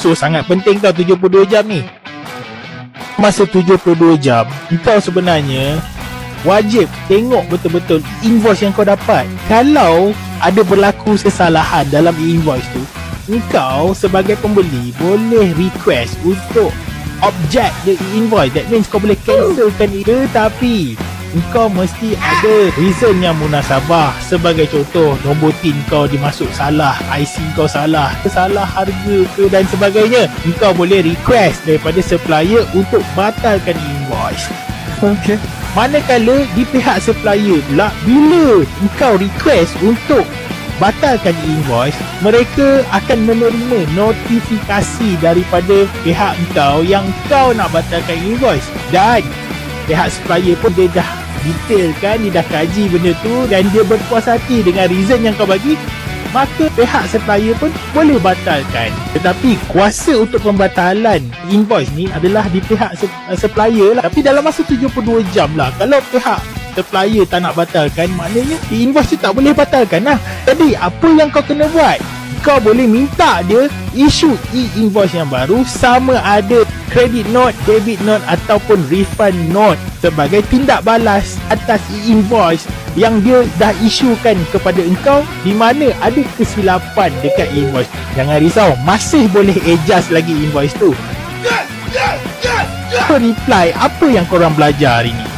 So sangat penting tau 72 jam ni. Masa 72 jam engkau sebenarnya wajib tengok betul-betul invoice yang kau dapat. Kalau ada berlaku kesalahan dalam invoice tu, engkau sebagai pembeli boleh request untuk object the invoice. That means kau boleh cancelkan itu, tapi engkau mesti ada reason yang munasabah. Sebagai contoh, nombor TIN kau dimasuk salah, IC kau salah, salah harga ke dan sebagainya. Engkau boleh request daripada supplier untuk batalkan invoice. Okay. Manakala di pihak supplier pula, bila engkau request untuk batalkan invoice, mereka akan menerima notifikasi daripada pihak engkau yang kau nak batalkan invoice. Dan pihak supplier pun dia dah detailkan, dia dah kaji benda tu dan dia berpuas hati dengan reason yang kau bagi, maka pihak supplier pun boleh batalkan. Tetapi kuasa untuk pembatalan invoice ni adalah di pihak supplier lah. Tapi dalam masa 72 jam lah. Kalau pihak supplier tak nak batalkan, maknanya invoice tu tak boleh batalkan lah. Jadi apa yang kau kena buat? Kau boleh minta dia issue e-invoice yang baru, sama ada credit note, debit note ataupun refund note, sebagai tindak balas atas e-invoice yang dia dah isukan kepada engkau di mana ada kesilapan dekat invoice. Jangan risau, masih boleh adjust lagi invoice tu. Kau reply apa yang korang belajar hari ni.